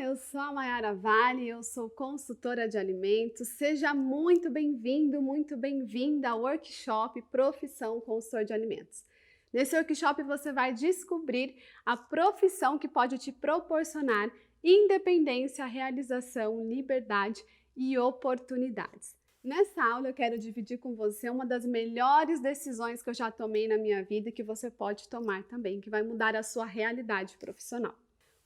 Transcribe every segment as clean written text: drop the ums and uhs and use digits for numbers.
eu sou a Mayara Vale, eu sou consultora de alimentos. Seja muito bem-vindo, muito bem-vinda ao workshop Profissão Consultor de Alimentos. Nesse workshop você vai descobrir a profissão que pode te proporcionar independência, realização, liberdade e oportunidades. Nessa aula eu quero dividir com você uma das melhores decisões que eu já tomei na minha vida e que você pode tomar também, que vai mudar a sua realidade profissional.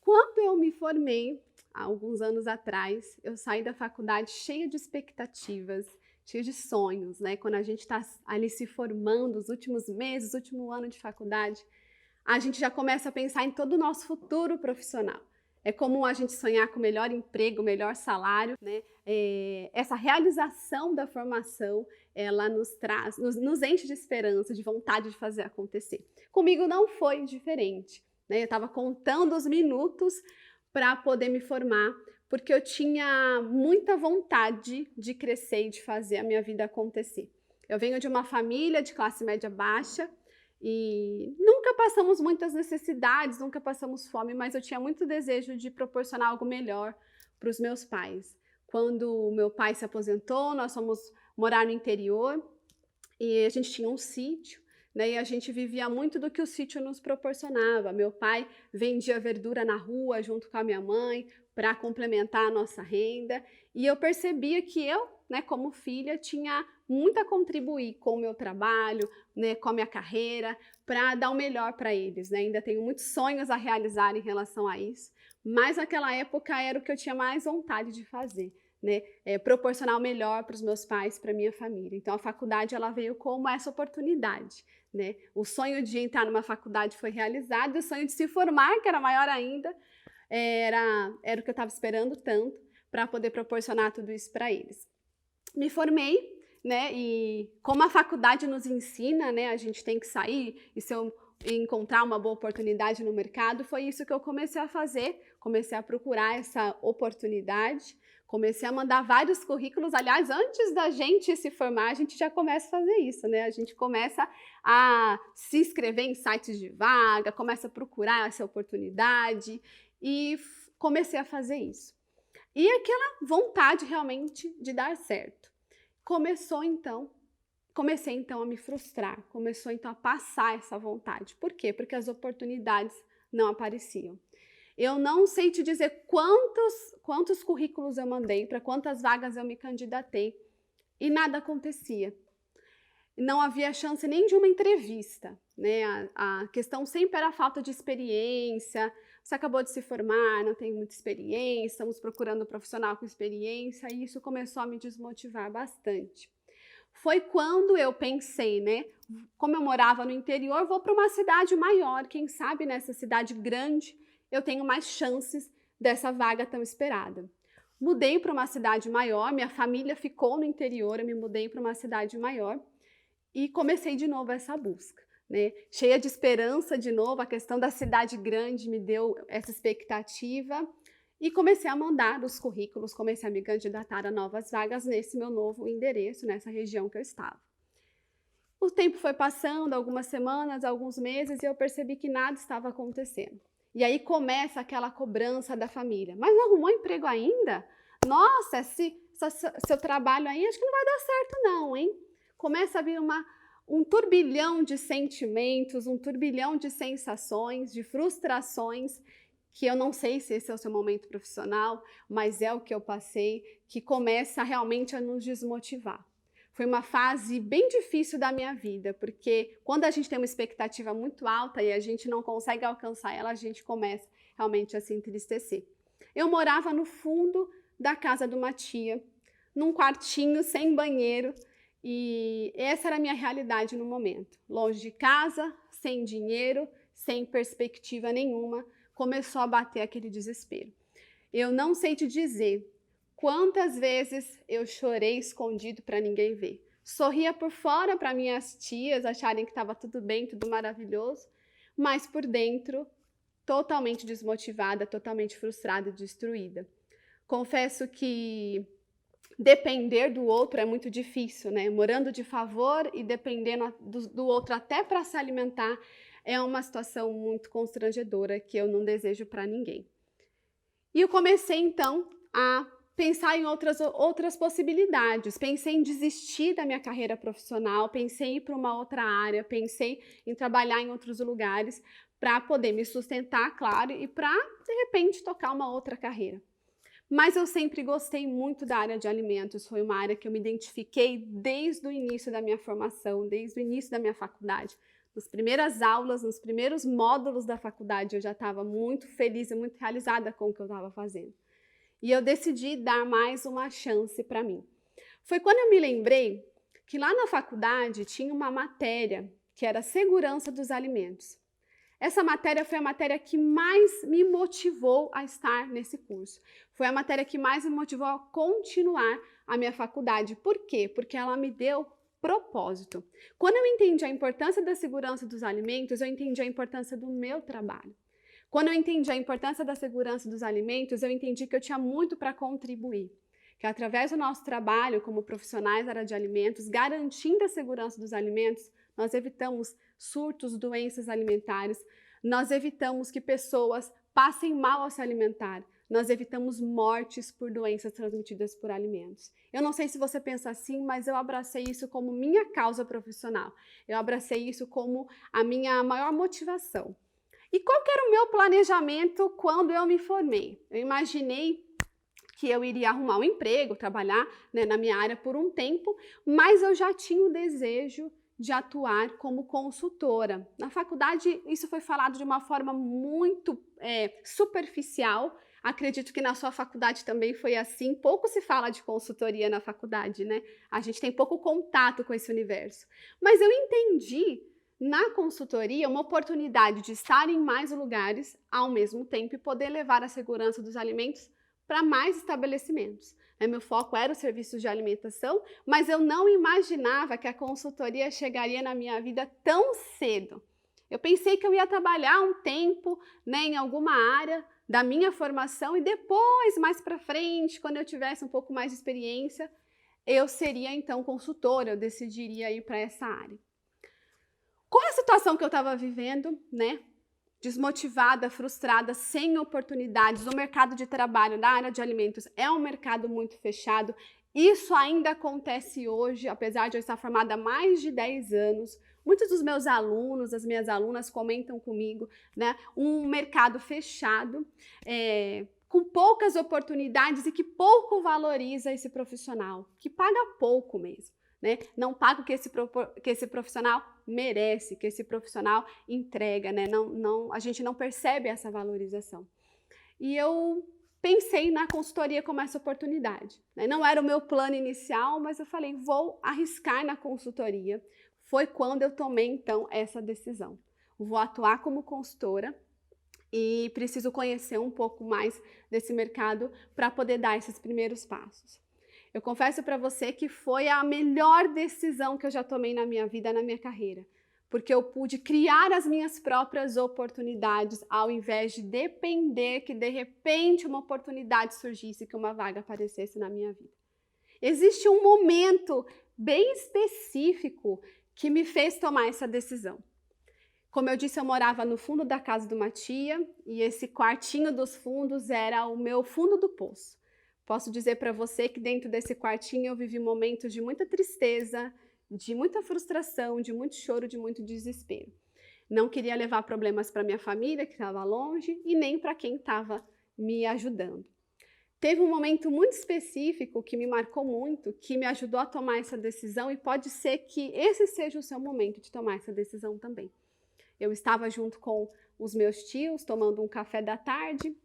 Quando eu me formei, há alguns anos atrás, eu saí da faculdade cheia de expectativas, cheia de sonhos, né? Quando a gente está ali se formando, os últimos meses, último ano de faculdade, a gente já começa a pensar em todo o nosso futuro profissional. É comum a gente sonhar com o melhor emprego, o melhor salário, né? Essa realização da formação, ela nos enche de esperança, de vontade de fazer acontecer. Comigo não foi diferente. Eu estava contando os minutos para poder me formar, porque eu tinha muita vontade de crescer e de fazer a minha vida acontecer. Eu venho de uma família de classe média baixa e nunca passamos muitas necessidades, nunca passamos fome, mas eu tinha muito desejo de proporcionar algo melhor para os meus pais. Quando meu pai se aposentou, nós fomos morar no interior e a gente tinha um sítio. E a gente vivia muito do que o sítio nos proporcionava. Meu pai vendia verdura na rua junto com a minha mãe para complementar a nossa renda. E eu percebia que eu, como filha, tinha muito a contribuir com o meu trabalho, com a minha carreira, para dar o melhor para eles. Ainda tenho muitos sonhos a realizar em relação a isso, mas naquela época era o que eu tinha mais vontade de fazer. Proporcionar o melhor para os meus pais, para a minha família. Então a faculdade ela veio como essa oportunidade. O sonho de entrar numa faculdade foi realizado, e o sonho de se formar, que era maior ainda, era o que eu estava esperando tanto para poder proporcionar tudo isso para eles. Me formei, e como a faculdade nos ensina, a gente tem que sair e encontrar uma boa oportunidade no mercado, foi isso que eu comecei a fazer, comecei a procurar essa oportunidade. Comecei a mandar vários currículos. Aliás, antes da gente se formar, a gente já começa a fazer isso, A gente começa a se inscrever em sites de vaga, começa a procurar essa oportunidade e comecei a fazer isso. E aquela vontade realmente de dar certo. Comecei então a me frustrar, começou então a passar essa vontade. Por quê? Porque as oportunidades não apareciam. Eu não sei te dizer quantos currículos eu mandei, para quantas vagas eu me candidatei, e nada acontecia. Não havia chance nem de uma entrevista, A questão sempre era a falta de experiência. Você acabou de se formar, não tem muita experiência, estamos procurando um profissional com experiência, e isso começou a me desmotivar bastante. Foi quando eu pensei, como eu morava no interior, vou para uma cidade maior, quem sabe nessa cidade grande eu tenho mais chances dessa vaga tão esperada. Mudei para uma cidade maior, minha família ficou no interior, eu me mudei para uma cidade maior e comecei de novo essa busca, Cheia de esperança de novo, a questão da cidade grande me deu essa expectativa e comecei a mandar os currículos, comecei a me candidatar a novas vagas nesse meu novo endereço, nessa região que eu estava. O tempo foi passando, algumas semanas, alguns meses, e eu percebi que nada estava acontecendo. E aí começa aquela cobrança da família. Mas não arrumou emprego ainda? Nossa, seu trabalho aí acho que não vai dar certo não, hein? Começa a vir um turbilhão de sentimentos, um turbilhão de sensações, de frustrações, que eu não sei se esse é o seu momento profissional, mas é o que eu passei, que começa realmente a nos desmotivar. Foi uma fase bem difícil da minha vida, porque quando a gente tem uma expectativa muito alta e a gente não consegue alcançar ela, a gente começa realmente a se entristecer. Eu morava no fundo da casa de uma tia, num quartinho sem banheiro, e essa era a minha realidade no momento. Longe de casa, sem dinheiro, sem perspectiva nenhuma, começou a bater aquele desespero. Eu não sei te dizer quantas vezes eu chorei escondido para ninguém ver. Sorria por fora para minhas tias acharem que estava tudo bem, tudo maravilhoso, mas por dentro totalmente desmotivada, totalmente frustrada e destruída. Confesso que depender do outro é muito difícil, Morando de favor e dependendo do outro até para se alimentar é uma situação muito constrangedora que eu não desejo para ninguém. E eu comecei então a pensar em outras possibilidades. Pensei em desistir da minha carreira profissional, pensei em ir para uma outra área, pensei em trabalhar em outros lugares para poder me sustentar, claro, e para, de repente, tocar uma outra carreira. Mas eu sempre gostei muito da área de alimentos, foi uma área que eu me identifiquei desde o início da minha formação, desde o início da minha faculdade. Nas primeiras aulas, nos primeiros módulos da faculdade, eu já estava muito feliz e muito realizada com o que eu estava fazendo. E eu decidi dar mais uma chance para mim. Foi quando eu me lembrei que lá na faculdade tinha uma matéria que era segurança dos alimentos. Essa matéria foi a matéria que mais me motivou a estar nesse curso. Foi a matéria que mais me motivou a continuar a minha faculdade. Por quê? Porque ela me deu propósito. Quando eu entendi a importância da segurança dos alimentos, eu entendi a importância do meu trabalho. Quando eu entendi a importância da segurança dos alimentos, eu entendi que eu tinha muito para contribuir. Que através do nosso trabalho como profissionais da área de alimentos, garantindo a segurança dos alimentos, nós evitamos surtos, doenças alimentares, nós evitamos que pessoas passem mal ao se alimentar, nós evitamos mortes por doenças transmitidas por alimentos. Eu não sei se você pensa assim, mas eu abracei isso como minha causa profissional. Eu abracei isso como a minha maior motivação. E qual que era o meu planejamento quando eu me formei? Eu imaginei que eu iria arrumar um emprego, trabalhar, né, na minha área por um tempo, mas eu já tinha o desejo de atuar como consultora. Na faculdade, isso foi falado de uma forma muito superficial. Acredito que na sua faculdade também foi assim. Pouco se fala de consultoria na faculdade, né? A gente tem pouco contato com esse universo. Mas eu entendi na consultoria uma oportunidade de estar em mais lugares ao mesmo tempo e poder levar a segurança dos alimentos para mais estabelecimentos. Meu foco era os serviços de alimentação, mas eu não imaginava que a consultoria chegaria na minha vida tão cedo. Eu pensei que eu ia trabalhar um tempo, né, em alguma área da minha formação e depois, mais para frente, quando eu tivesse um pouco mais de experiência, eu seria então consultora, eu decidiria ir para essa área. Com a situação que eu estava vivendo, né, desmotivada, frustrada, sem oportunidades, o mercado de trabalho na área de alimentos é um mercado muito fechado. Isso ainda acontece hoje, apesar de eu estar formada há mais de 10 anos. Muitos dos meus alunos, as minhas alunas comentam comigo, né, um mercado fechado, com poucas oportunidades e que pouco valoriza esse profissional, que paga pouco mesmo. Né? Não paga o que esse profissional merece, que esse profissional entrega, né? A gente não percebe essa valorização. E eu pensei na consultoria como essa oportunidade. Né? Não era o meu plano inicial, mas eu falei, vou arriscar na consultoria. Foi quando eu tomei, então, essa decisão. Vou atuar como consultora e preciso conhecer um pouco mais desse mercado para poder dar esses primeiros passos. Eu confesso para você que foi a melhor decisão que eu já tomei na minha vida, na minha carreira, porque eu pude criar as minhas próprias oportunidades ao invés de depender que de repente uma oportunidade surgisse, que uma vaga aparecesse na minha vida. Existe um momento bem específico que me fez tomar essa decisão. Como eu disse, eu morava no fundo da casa de uma tia e esse quartinho dos fundos era o meu fundo do poço. Posso dizer para você que dentro desse quartinho eu vivi momentos de muita tristeza, de muita frustração, de muito choro, de muito desespero. Não queria levar problemas para minha família, que estava longe, e nem para quem estava me ajudando. Teve um momento muito específico que me marcou muito, que me ajudou a tomar essa decisão e pode ser que esse seja o seu momento de tomar essa decisão também. Eu estava junto com os meus tios tomando um café da tarde,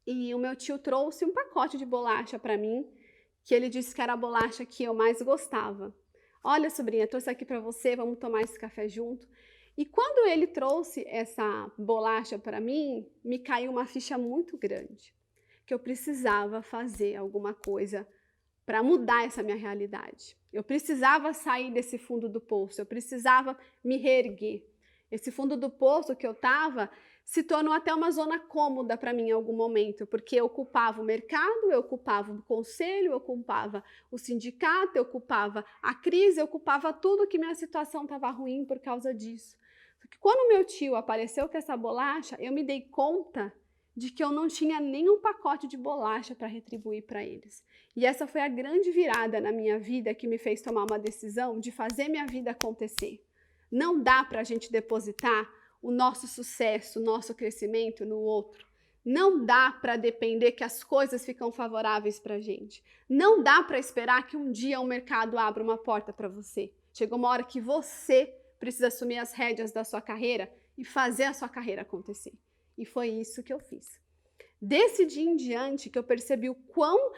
e o meu tio trouxe um pacote de bolacha para mim, que ele disse que era a bolacha que eu mais gostava. Olha, sobrinha, trouxe aqui para você, vamos tomar esse café junto. E quando ele trouxe essa bolacha para mim, me caiu uma ficha muito grande, que eu precisava fazer alguma coisa para mudar essa minha realidade. Eu precisava sair desse fundo do poço, eu precisava me reerguer. Esse fundo do poço que eu estava se tornou até uma zona cômoda para mim em algum momento, porque eu ocupava o mercado, eu ocupava o conselho, eu ocupava o sindicato, eu ocupava a crise, eu ocupava tudo que minha situação estava ruim por causa disso. Só que quando meu tio apareceu com essa bolacha, eu me dei conta de que eu não tinha nenhum pacote de bolacha para retribuir para eles. E essa foi a grande virada na minha vida que me fez tomar uma decisão de fazer minha vida acontecer. Não dá para a gente depositar o nosso sucesso, o nosso crescimento no outro. Não dá para depender que as coisas ficam favoráveis para a gente. Não dá para esperar que um dia o mercado abra uma porta para você. Chegou uma hora que você precisa assumir as rédeas da sua carreira e fazer a sua carreira acontecer. E foi isso que eu fiz. Desse dia em diante que eu percebi o quão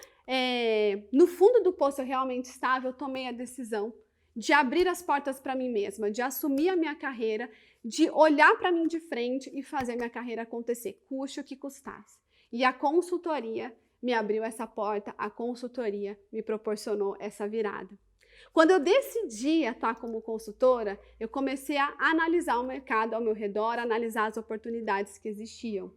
no fundo do poço eu realmente estava, eu tomei a decisão de abrir as portas para mim mesma, de assumir a minha carreira, de olhar para mim de frente e fazer minha carreira acontecer, custe o que custasse. E a consultoria me abriu essa porta, a consultoria me proporcionou essa virada. Quando eu decidi atuar como consultora, eu comecei a analisar o mercado ao meu redor, analisar as oportunidades que existiam.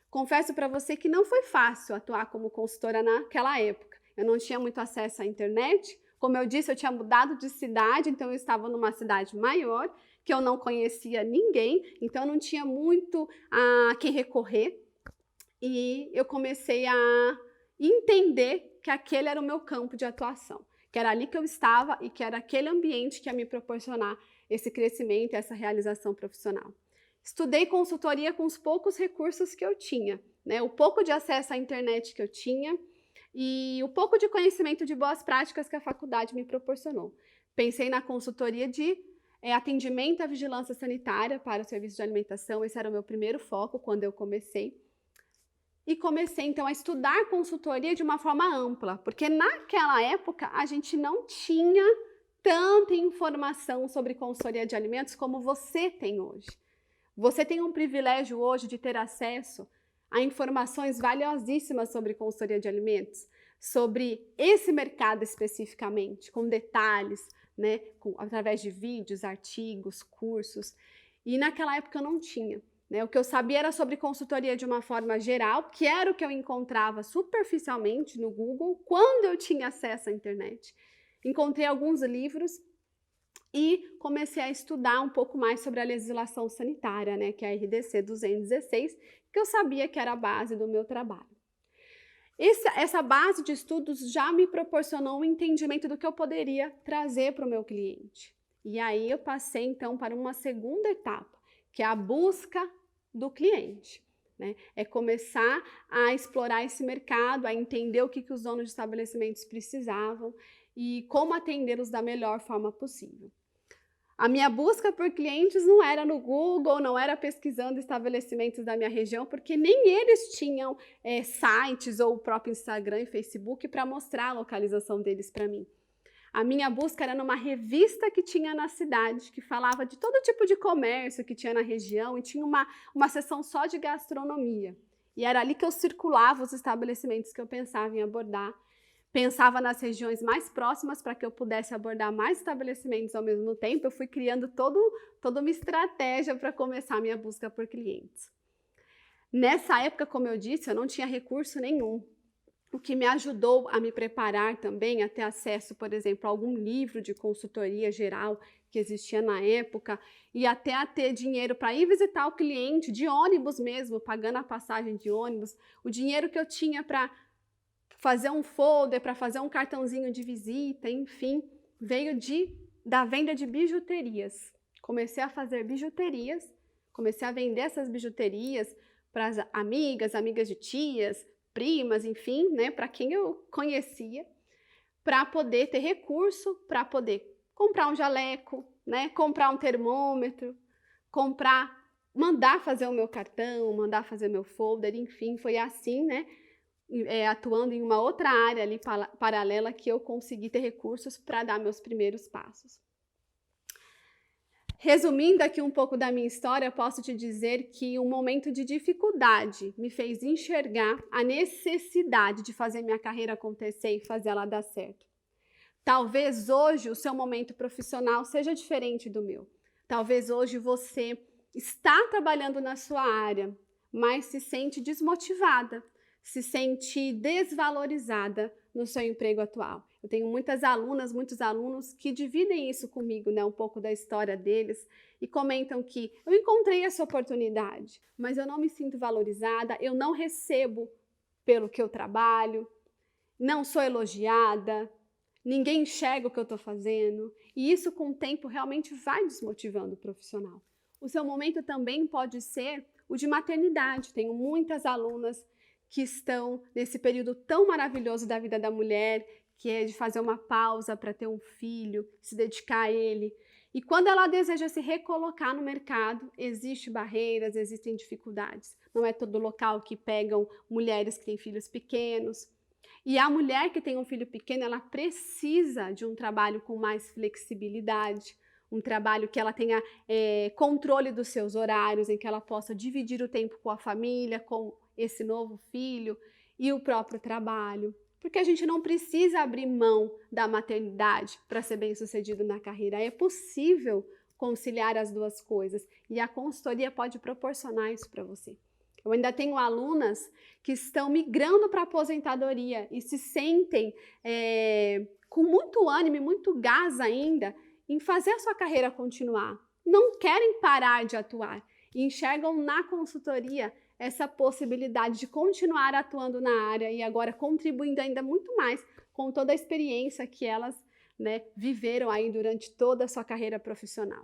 Confesso para você que não foi fácil atuar como consultora naquela época. Eu não tinha muito acesso à internet. Como eu disse, eu tinha mudado de cidade, então eu estava numa cidade maior, que eu não conhecia ninguém, então eu não tinha muito a quem recorrer. E eu comecei a entender que aquele era o meu campo de atuação, que era ali que eu estava e que era aquele ambiente que ia me proporcionar esse crescimento e essa realização profissional. Estudei consultoria com os poucos recursos que eu tinha, né? O pouco de acesso à internet que eu tinha e o pouco de conhecimento de boas práticas que a faculdade me proporcionou. Pensei na consultoria de atendimento à vigilância sanitária para o serviço de alimentação, esse era o meu primeiro foco quando eu comecei. E comecei então a estudar consultoria de uma forma ampla, porque naquela época a gente não tinha tanta informação sobre consultoria de alimentos como você tem hoje. Você tem um privilégio hoje de ter acesso a informações valiosíssimas sobre consultoria de alimentos, sobre esse mercado especificamente, com detalhes, né, através de vídeos, artigos, cursos. E naquela época eu não tinha. O que eu sabia era sobre consultoria de uma forma geral, que era o que eu encontrava superficialmente no Google, quando eu tinha acesso à internet. Encontrei alguns livros e comecei a estudar um pouco mais sobre a legislação sanitária, né, que é a RDC 216, que eu sabia que era a base do meu trabalho. Essa base de estudos já me proporcionou um entendimento do que eu poderia trazer para o meu cliente. E aí eu passei então para uma segunda etapa, que é a busca do cliente, né? É começar a explorar esse mercado, a entender o que os donos de estabelecimentos precisavam e como atendê-los da melhor forma possível. A minha busca por clientes não era no Google, não era pesquisando estabelecimentos da minha região, porque nem eles tinham sites ou o próprio Instagram e Facebook para mostrar a localização deles para mim. A minha busca era numa revista que tinha na cidade, que falava de todo tipo de comércio que tinha na região e tinha uma seção só de gastronomia. E era ali que eu circulava os estabelecimentos que eu pensava em abordar. Pensava nas regiões mais próximas para que eu pudesse abordar mais estabelecimentos ao mesmo tempo. Eu fui criando toda uma estratégia para começar a minha busca por clientes. Nessa época, como eu disse, eu não tinha recurso nenhum. O que me ajudou a me preparar também, a ter acesso, por exemplo, a algum livro de consultoria geral que existia na época, e até a ter dinheiro para ir visitar o cliente, de ônibus mesmo, pagando a passagem de ônibus, o dinheiro que eu tinha para fazer um folder, para fazer um cartãozinho de visita, enfim, veio da venda de bijuterias. Comecei a fazer bijuterias, comecei a vender essas bijuterias para as amigas de tias, primas, enfim, né, para quem eu conhecia, para poder ter recurso, para poder comprar um jaleco, né, comprar um termômetro, mandar fazer o meu cartão, mandar fazer meu folder, enfim, foi assim, né, atuando em uma outra área ali paralela que eu consegui ter recursos para dar meus primeiros passos. Resumindo aqui um pouco da minha história, posso te dizer que um momento de dificuldade me fez enxergar a necessidade de fazer minha carreira acontecer e fazer ela dar certo. Talvez hoje o seu momento profissional seja diferente do meu. Talvez hoje você está trabalhando na sua área, mas se sente desmotivada, se sente desvalorizada no seu emprego atual. Eu tenho muitas alunas, muitos alunos que dividem isso comigo, né, um pouco da história deles e comentam que eu encontrei essa oportunidade, mas eu não me sinto valorizada, eu não recebo pelo que eu trabalho, não sou elogiada, ninguém enxerga o que eu estou fazendo, e isso com o tempo realmente vai desmotivando o profissional. O seu momento também pode ser o de maternidade. Tenho muitas alunas que estão nesse período tão maravilhoso da vida da mulher, que é de fazer uma pausa para ter um filho, se dedicar a ele. E quando ela deseja se recolocar no mercado, existem barreiras, existem dificuldades. Não é todo local que pegam mulheres que têm filhos pequenos. E a mulher que tem um filho pequeno, ela precisa de um trabalho com mais flexibilidade, um trabalho que ela tenha controle dos seus horários, em que ela possa dividir o tempo com a família, com esse novo filho e o próprio trabalho. Porque a gente não precisa abrir mão da maternidade para ser bem-sucedido na carreira. É possível conciliar as duas coisas e a consultoria pode proporcionar isso para você. Eu ainda tenho alunas que estão migrando para a aposentadoria e se sentem com muito ânimo e muito gás ainda em fazer a sua carreira continuar. Não querem parar de atuar e enxergam na consultoria essa possibilidade de continuar atuando na área e agora contribuindo ainda muito mais com toda a experiência que elas, né, viveram aí durante toda a sua carreira profissional.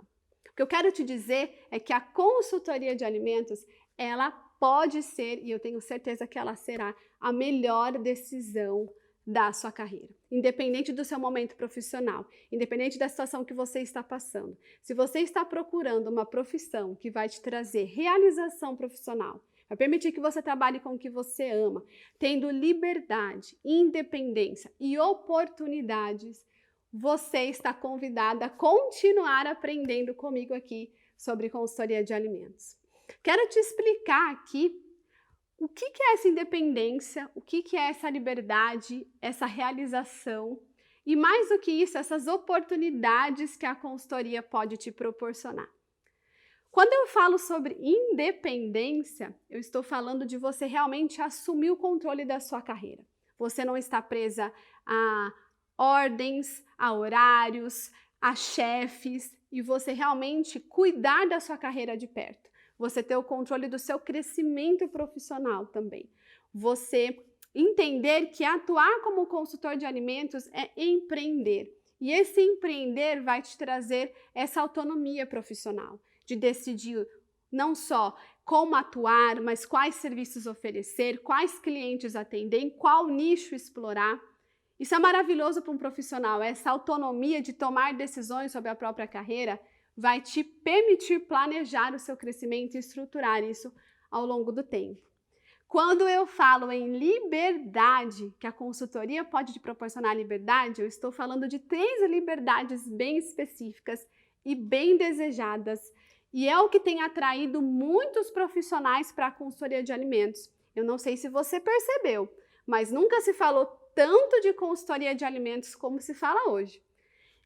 O que eu quero te dizer é que a consultoria de alimentos, ela pode ser, e eu tenho certeza que ela será, a melhor decisão da sua carreira, independente do seu momento profissional, independente da situação que você está passando. Se você está procurando uma profissão que vai te trazer realização profissional, vai permitir que você trabalhe com o que você ama, tendo liberdade, independência e oportunidades, você está convidada a continuar aprendendo comigo aqui sobre consultoria de alimentos. Quero te explicar aqui o que é essa independência, o que é essa liberdade, essa realização e, mais do que isso, essas oportunidades que a consultoria pode te proporcionar. Quando eu falo sobre independência, eu estou falando de você realmente assumir o controle da sua carreira. Você não está presa a ordens, a horários, a chefes e você realmente cuidar da sua carreira de perto. Você ter o controle do seu crescimento profissional também. Você entender que atuar como consultor de alimentos é empreender. E esse empreender vai te trazer essa autonomia profissional, de decidir não só como atuar, mas quais serviços oferecer, quais clientes atender, em qual nicho explorar. Isso é maravilhoso para um profissional, essa autonomia de tomar decisões sobre a própria carreira vai te permitir planejar o seu crescimento e estruturar isso ao longo do tempo. Quando eu falo em liberdade, que a consultoria pode te proporcionar liberdade, eu estou falando de 3 liberdades bem específicas e bem desejadas, e é o que tem atraído muitos profissionais para a consultoria de alimentos. Eu não sei se você percebeu, mas nunca se falou tanto de consultoria de alimentos como se fala hoje.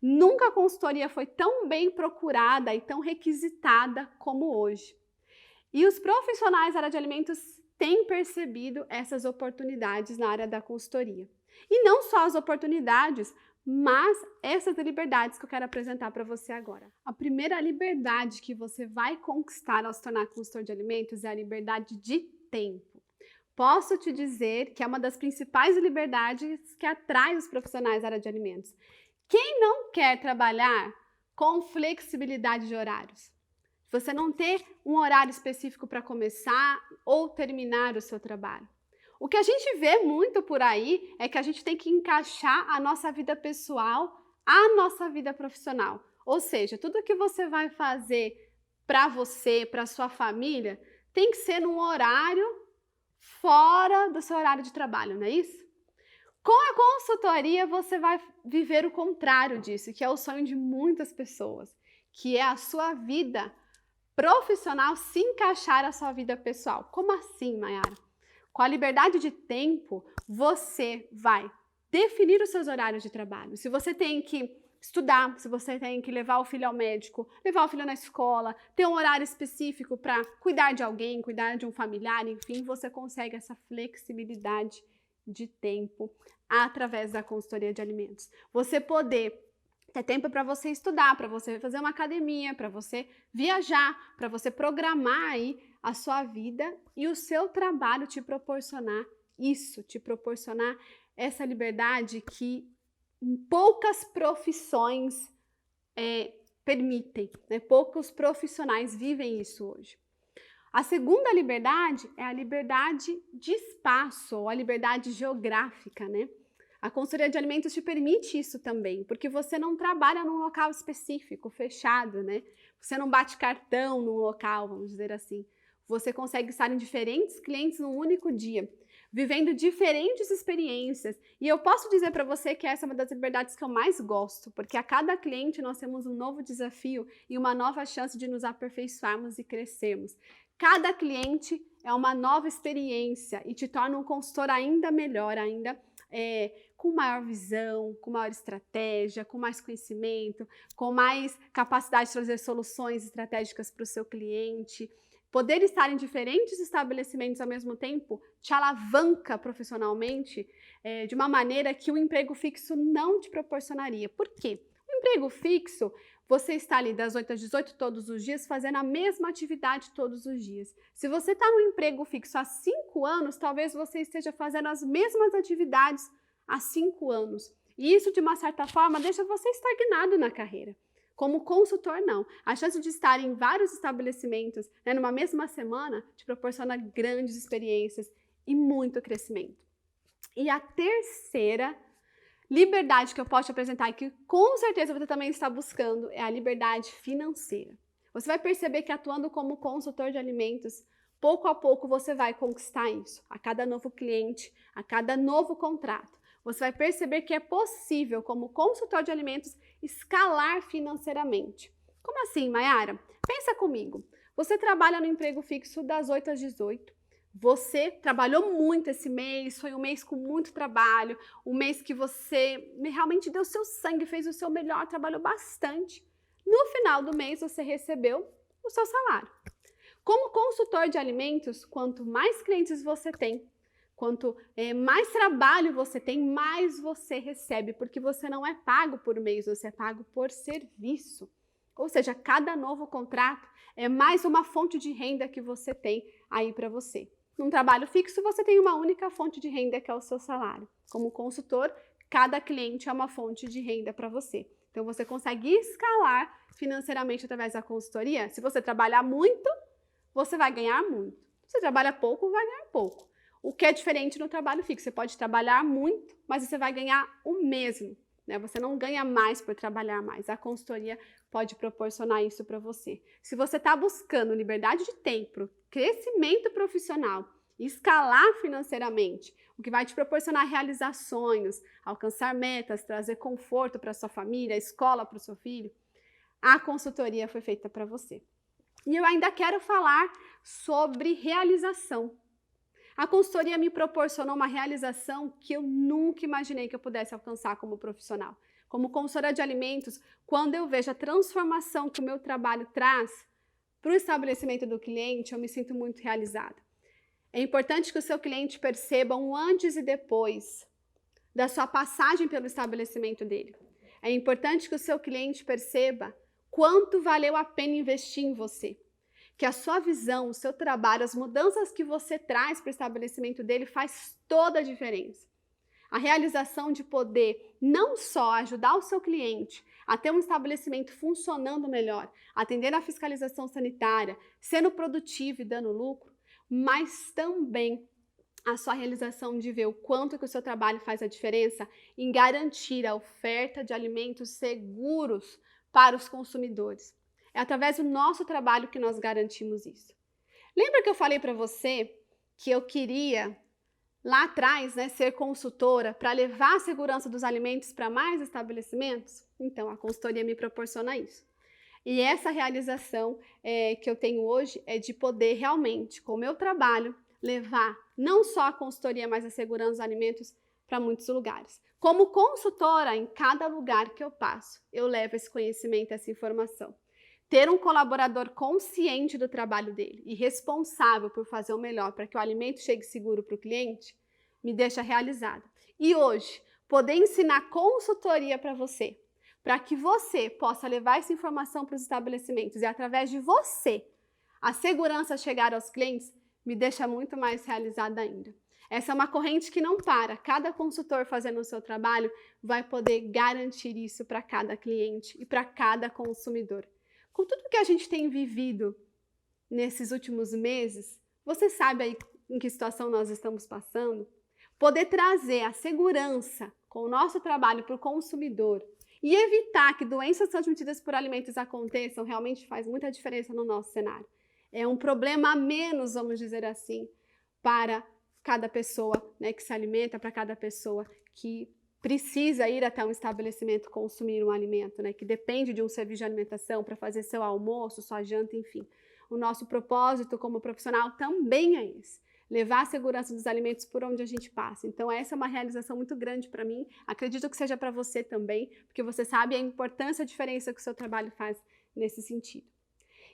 Nunca a consultoria foi tão bem procurada e tão requisitada como hoje. E os profissionais da área de alimentos têm percebido essas oportunidades na área da consultoria. E não só as oportunidades, mas essas liberdades que eu quero apresentar para você agora. A primeira liberdade que você vai conquistar ao se tornar consultor de alimentos é a liberdade de tempo. Posso te dizer que é uma das principais liberdades que atrai os profissionais da área de alimentos. Quem não quer trabalhar com flexibilidade de horários? Você não ter um horário específico para começar ou terminar o seu trabalho. O que a gente vê muito por aí é que a gente tem que encaixar a nossa vida pessoal à nossa vida profissional. Ou seja, tudo que você vai fazer para você, para sua família, tem que ser num horário fora do seu horário de trabalho, não é isso? Com a consultoria, você vai viver o contrário disso, que é o sonho de muitas pessoas, que é a sua vida profissional se encaixar à sua vida pessoal. Como assim, Mayara? Com a liberdade de tempo, você vai definir os seus horários de trabalho. Se você tem que estudar, se você tem que levar o filho ao médico, levar o filho na escola, ter um horário específico para cuidar de alguém, cuidar de um familiar, enfim, você consegue essa flexibilidade de tempo através da consultoria de alimentos. Você poder ter tempo para você estudar, para você fazer uma academia, para você viajar, para você programar aí a sua vida e o seu trabalho te proporcionar isso, te proporcionar essa liberdade que poucas profissões permitem, né? Poucos profissionais vivem isso hoje. A segunda liberdade é a liberdade de espaço, ou a liberdade geográfica, né? A consultoria de alimentos te permite isso também, porque você não trabalha num local específico, fechado, né? Você não bate cartão num local, vamos dizer assim. Você consegue estar em diferentes clientes num único dia, vivendo diferentes experiências. E eu posso dizer para você que essa é uma das liberdades que eu mais gosto, porque a cada cliente nós temos um novo desafio e uma nova chance de nos aperfeiçoarmos e crescermos. Cada cliente é uma nova experiência e te torna um consultor ainda melhor, com maior visão, com maior estratégia, com mais conhecimento, com mais capacidade de trazer soluções estratégicas para o seu cliente. Poder estar em diferentes estabelecimentos ao mesmo tempo te alavanca profissionalmente de uma maneira que o emprego fixo não te proporcionaria. Por quê? O emprego fixo, você está ali das 8 às 18 todos os dias, fazendo a mesma atividade todos os dias. Se você está no emprego fixo há 5 anos, talvez você esteja fazendo as mesmas atividades há 5 anos. E isso, de uma certa forma, deixa você estagnado na carreira. Como consultor, não. A chance de estar em vários estabelecimentos, né, numa mesma semana, te proporciona grandes experiências e muito crescimento. E a terceira liberdade que eu posso te apresentar e que com certeza você também está buscando é a liberdade financeira. Você vai perceber que atuando como consultor de alimentos, pouco a pouco você vai conquistar isso. A cada novo cliente, a cada novo contrato, você vai perceber que é possível, como consultor de alimentos, escalar financeiramente. Como assim, Mayara? Pensa comigo. Você trabalha no emprego fixo das 8 às 18. Você trabalhou muito esse mês, foi um mês com muito trabalho, um mês que você realmente deu seu sangue, fez o seu melhor, trabalhou bastante. No final do mês, você recebeu o seu salário. Como consultor de alimentos, quanto mais clientes você tem, quanto mais trabalho você tem, mais você recebe, porque você não é pago por mês, você é pago por serviço. Ou seja, cada novo contrato é mais uma fonte de renda que você tem aí para você. Num trabalho fixo, você tem uma única fonte de renda, que é o seu salário. Como consultor, cada cliente é uma fonte de renda para você. Então, você consegue escalar financeiramente através da consultoria. Se você trabalhar muito, você vai ganhar muito. Se você trabalha pouco, vai ganhar pouco. O que é diferente no trabalho fixo? Você pode trabalhar muito, mas você vai ganhar o mesmo, né? Você não ganha mais por trabalhar mais. A consultoria pode proporcionar isso para você. Se você está buscando liberdade de tempo, crescimento profissional, escalar financeiramente, o que vai te proporcionar realizar sonhos, alcançar metas, trazer conforto para sua família, escola para o seu filho, a consultoria foi feita para você. E eu ainda quero falar sobre realização. A consultoria me proporcionou uma realização que eu nunca imaginei que eu pudesse alcançar como profissional. Como consultora de alimentos, quando eu vejo a transformação que o meu trabalho traz para o estabelecimento do cliente, eu me sinto muito realizada. É importante que o seu cliente perceba um antes e depois da sua passagem pelo estabelecimento dele. É importante que o seu cliente perceba quanto valeu a pena investir em você. Que a sua visão, o seu trabalho, as mudanças que você traz para o estabelecimento dele faz toda a diferença. A realização de poder não só ajudar o seu cliente a ter um estabelecimento funcionando melhor, atender à fiscalização sanitária, sendo produtivo e dando lucro, mas também a sua realização de ver o quanto que o seu trabalho faz a diferença em garantir a oferta de alimentos seguros para os consumidores. É através do nosso trabalho que nós garantimos isso. Lembra que eu falei para você que eu queria, lá atrás, né, ser consultora para levar a segurança dos alimentos para mais estabelecimentos? Então, a consultoria me proporciona isso. E essa realização que eu tenho hoje é de poder realmente, com o meu trabalho, levar não só a consultoria, mas a segurança dos alimentos para muitos lugares. Como consultora, em cada lugar que eu passo, eu levo esse conhecimento, essa informação. Ter um colaborador consciente do trabalho dele e responsável por fazer o melhor para que o alimento chegue seguro para o cliente, me deixa realizada. E hoje, poder ensinar consultoria para você, para que você possa levar essa informação para os estabelecimentos e através de você a segurança chegar aos clientes, me deixa muito mais realizada ainda. Essa é uma corrente que não para. Cada consultor fazendo o seu trabalho vai poder garantir isso para cada cliente e para cada consumidor. Com tudo que a gente tem vivido nesses últimos meses, você sabe aí em que situação nós estamos passando? Poder trazer a segurança com o nosso trabalho para o consumidor e evitar que doenças transmitidas por alimentos aconteçam realmente faz muita diferença no nosso cenário. É um problema a menos, vamos dizer assim, para cada pessoa, né, que se alimenta, para cada pessoa que precisa ir até um estabelecimento consumir um alimento, né, que depende de um serviço de alimentação para fazer seu almoço, sua janta, enfim. O nosso propósito como profissional também é esse, levar a segurança dos alimentos por onde a gente passa. Então essa é uma realização muito grande para mim, acredito que seja para você também, porque você sabe a importância, a diferença que o seu trabalho faz nesse sentido.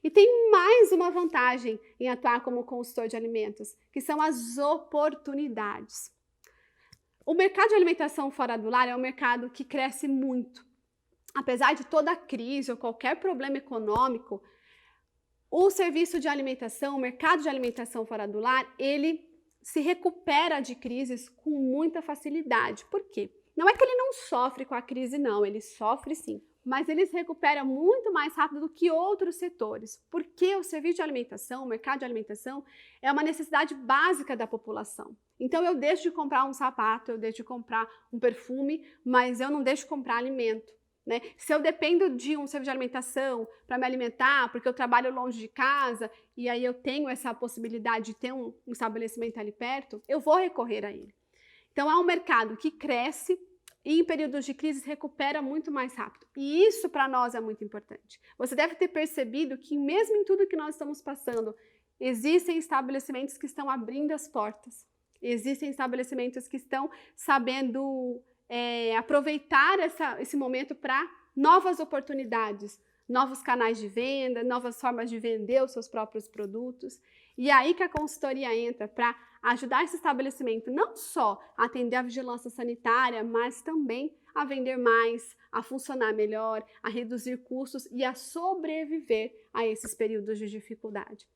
E tem mais uma vantagem em atuar como consultor de alimentos, que são as oportunidades. O mercado de alimentação fora do lar é um mercado que cresce muito. Apesar de toda a crise ou qualquer problema econômico, o serviço de alimentação, o mercado de alimentação fora do lar, ele se recupera de crises com muita facilidade. Por quê? Não é que ele não sofre com a crise, não, ele sofre sim. Mas ele se recupera muito mais rápido do que outros setores, porque o serviço de alimentação, o mercado de alimentação, é uma necessidade básica da população. Então eu deixo de comprar um sapato, eu deixo de comprar um perfume, mas eu não deixo de comprar alimento, né? Se eu dependo de um serviço de alimentação para me alimentar, porque eu trabalho longe de casa e aí eu tenho essa possibilidade de ter um estabelecimento ali perto, eu vou recorrer a ele. Então é um mercado que cresce e em períodos de crise recupera muito mais rápido. E isso para nós é muito importante. Você deve ter percebido que mesmo em tudo que nós estamos passando, existem estabelecimentos que estão abrindo as portas. Existem estabelecimentos que estão sabendo aproveitar esse momento para novas oportunidades, novos canais de venda, novas formas de vender os seus próprios produtos. E é aí que a consultoria entra para ajudar esse estabelecimento não só a atender a vigilância sanitária, mas também a vender mais, a funcionar melhor, a reduzir custos e a sobreviver a esses períodos de dificuldade.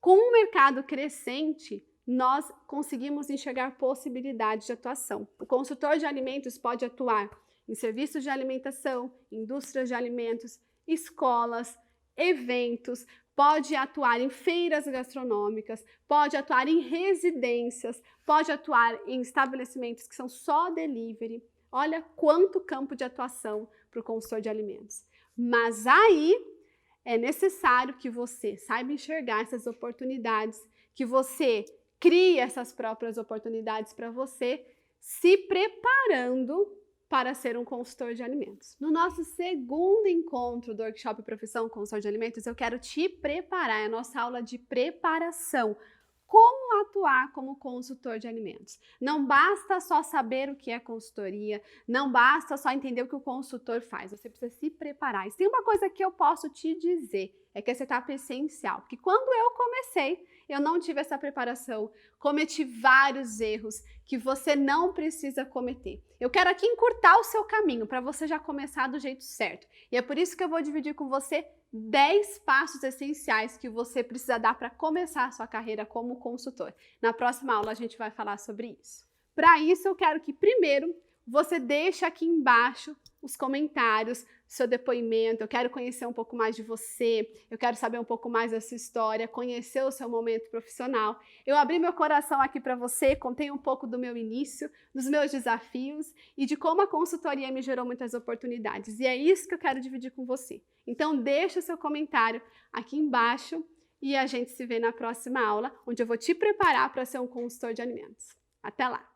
Com um mercado crescente, nós conseguimos enxergar possibilidades de atuação. O consultor de alimentos pode atuar em serviços de alimentação, indústrias de alimentos, escolas, eventos, pode atuar em feiras gastronômicas, pode atuar em residências, pode atuar em estabelecimentos que são só delivery. Olha quanto campo de atuação para o consultor de alimentos. Mas aí é necessário que você saiba enxergar essas oportunidades, que você crie essas próprias oportunidades para você, se preparando para ser um consultor de alimentos. No nosso segundo encontro do Workshop Profissão Consultor de Alimentos, eu quero te preparar, é a nossa aula de preparação. Como atuar como consultor de alimentos. Não basta só saber o que é consultoria, não basta só entender o que o consultor faz, você precisa se preparar. E tem uma coisa que eu posso te dizer, é que essa etapa é essencial, porque quando eu comecei, eu não tive essa preparação, cometi vários erros que você não precisa cometer. Eu quero aqui encurtar o seu caminho para você já começar do jeito certo. E é por isso que eu vou dividir com você 10 passos essenciais que você precisa dar para começar a sua carreira como consultor. Na próxima aula a gente vai falar sobre isso. Para isso eu quero que primeiro você deixe aqui embaixo os comentários, seu depoimento, eu quero conhecer um pouco mais de você, eu quero saber um pouco mais da sua história, conhecer o seu momento profissional. Eu abri meu coração aqui para você, contei um pouco do meu início, dos meus desafios e de como a consultoria me gerou muitas oportunidades. E é isso que eu quero dividir com você. Então deixa o seu comentário aqui embaixo e a gente se vê na próxima aula, onde eu vou te preparar para ser um consultor de alimentos. Até lá!